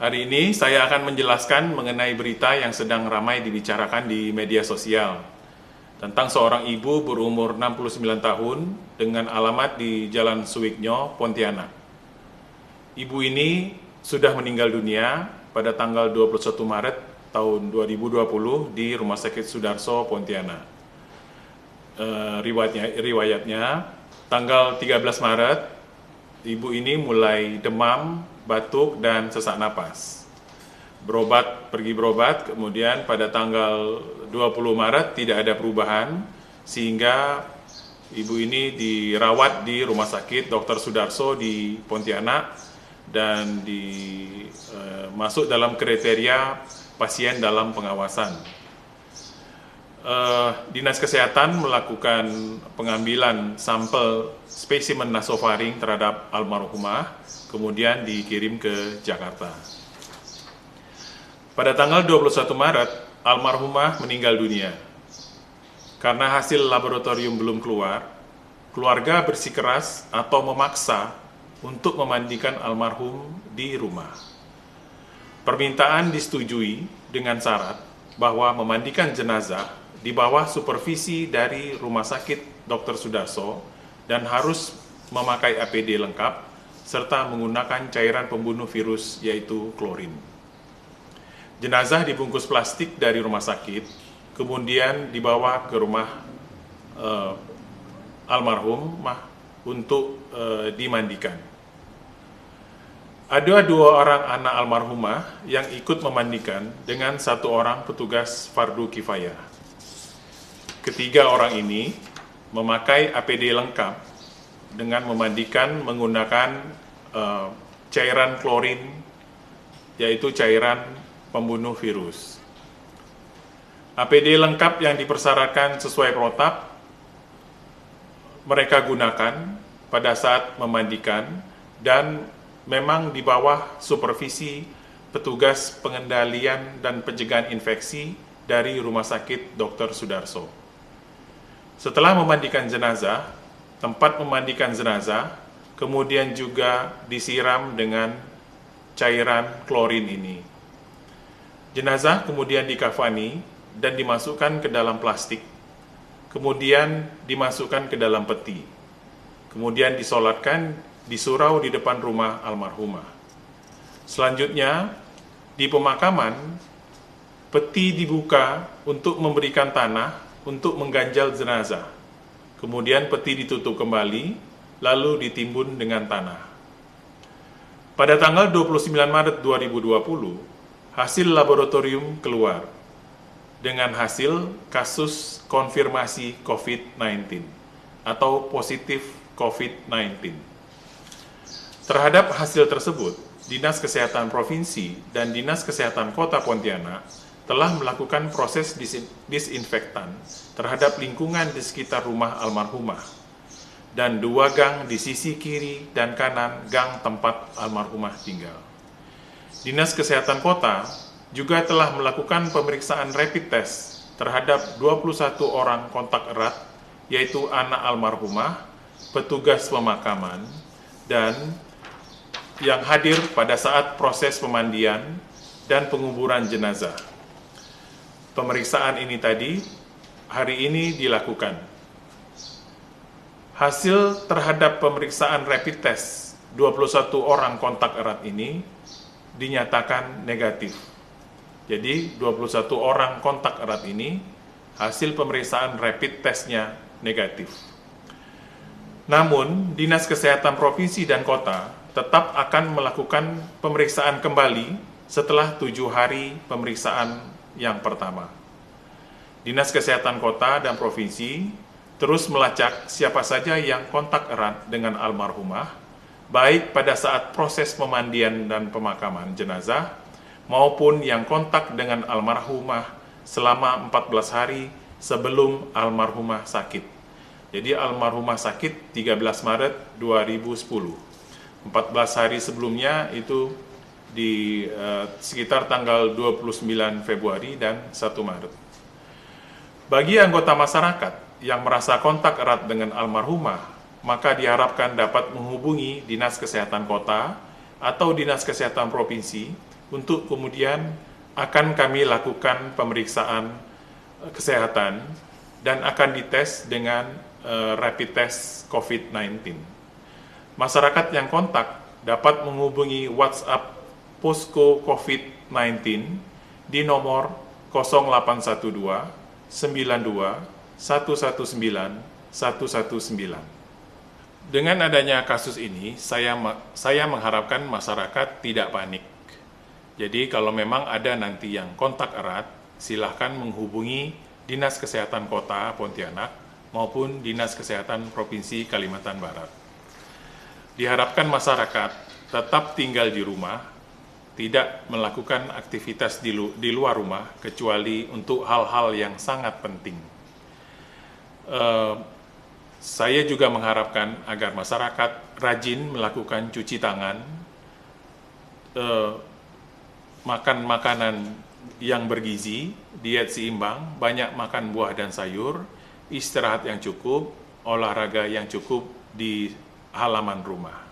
Hari ini saya akan menjelaskan mengenai berita yang sedang ramai dibicarakan di media sosial tentang seorang ibu berumur 69 tahun dengan alamat di Jalan Suwiknyo, Pontianak. Ibu ini sudah meninggal dunia pada tanggal 21 Maret tahun 2020 di Rumah Sakit Sudarso, Pontianak. Riwayatnya, tanggal 13 Maret, ibu ini mulai demam, batuk, dan sesak napas. Pergi berobat, kemudian pada tanggal 20 Maret tidak ada perubahan, sehingga ibu ini dirawat di Rumah Sakit Dr. Sudarso di Pontianak dan masuk dalam kriteria pasien dalam pengawasan. Dinas Kesehatan melakukan pengambilan sampel spesimen nasofaring terhadap almarhumah, kemudian dikirim ke Jakarta. Pada tanggal 21 Maret, almarhumah meninggal dunia. Karena hasil laboratorium belum keluar, keluarga bersikeras atau memaksa untuk memandikan almarhum di rumah. Permintaan disetujui dengan syarat bahwa memandikan jenazah di bawah supervisi dari Rumah Sakit Dr. Sudarso dan harus memakai APD lengkap serta menggunakan cairan pembunuh virus yaitu klorin. Jenazah dibungkus plastik dari rumah sakit, kemudian dibawa ke rumah almarhum untuk dimandikan. Ada 2 orang anak almarhumah yang ikut memandikan dengan 1 orang petugas fardu kifayah. Ketiga orang ini memakai APD lengkap dengan memandikan menggunakan cairan klorin, yaitu cairan pembunuh virus. APD lengkap yang dipersyaratkan sesuai protap mereka gunakan pada saat memandikan dan memang di bawah supervisi petugas pengendalian dan pencegahan infeksi dari Rumah Sakit Dr. Sudarso. Setelah memandikan jenazah, tempat memandikan jenazah kemudian juga disiram dengan cairan klorin ini. Jenazah kemudian dikafani dan dimasukkan ke dalam plastik, kemudian dimasukkan ke dalam peti, kemudian disolatkan di surau di depan rumah almarhumah. Selanjutnya, di pemakaman, peti dibuka untuk memberikan tanah untuk mengganjal jenazah. Kemudian peti ditutup kembali, lalu ditimbun dengan tanah. Pada tanggal 29 Maret 2020, hasil laboratorium keluar dengan hasil kasus konfirmasi COVID-19 atau positif COVID-19. Terhadap hasil tersebut, Dinas Kesehatan Provinsi dan Dinas Kesehatan Kota Pontianak telah melakukan proses disinfektan terhadap lingkungan di sekitar rumah almarhumah dan 2 gang di sisi kiri dan kanan gang tempat almarhumah tinggal. Dinas Kesehatan Kota juga telah melakukan pemeriksaan rapid test terhadap 21 orang kontak erat, yaitu anak almarhumah, petugas pemakaman, dan yang hadir pada saat proses pemandian dan penguburan jenazah. Pemeriksaan ini tadi hari ini dilakukan. Hasil terhadap pemeriksaan rapid test 21 orang kontak erat ini dinyatakan negatif. Jadi 21 orang kontak erat ini hasil pemeriksaan rapid testnya negatif. Namun, Dinas Kesehatan Provinsi dan Kota tetap akan melakukan pemeriksaan kembali setelah 7 hari pemeriksaan yang pertama. Dinas Kesehatan Kota dan Provinsi terus melacak siapa saja yang kontak erat dengan almarhumah, baik pada saat proses pemandian dan pemakaman jenazah, maupun yang kontak dengan almarhumah selama 14 hari sebelum almarhumah sakit. Jadi almarhumah sakit 13 Maret 2010. 14 hari sebelumnya itu di sekitar tanggal 29 Februari dan 1 Maret. Bagi anggota masyarakat yang merasa kontak erat dengan almarhumah, maka diharapkan dapat menghubungi Dinas Kesehatan Kota atau Dinas Kesehatan Provinsi untuk kemudian akan kami lakukan pemeriksaan kesehatan dan akan dites dengan rapid test COVID-19. Masyarakat yang kontak dapat menghubungi WhatsApp Posko COVID-19 di nomor 0812 92 119 119. Dengan adanya kasus ini, saya mengharapkan masyarakat tidak panik. Jadi kalau memang ada nanti yang kontak erat, silahkan menghubungi Dinas Kesehatan Kota Pontianak maupun Dinas Kesehatan Provinsi Kalimantan Barat. Diharapkan masyarakat tetap tinggal di rumah, tidak melakukan aktivitas di luar rumah, kecuali untuk hal-hal yang sangat penting. Saya juga mengharapkan agar masyarakat rajin melakukan cuci tangan, makan makanan yang bergizi, diet seimbang, banyak makan buah dan sayur, istirahat yang cukup, olahraga yang cukup di halaman rumah.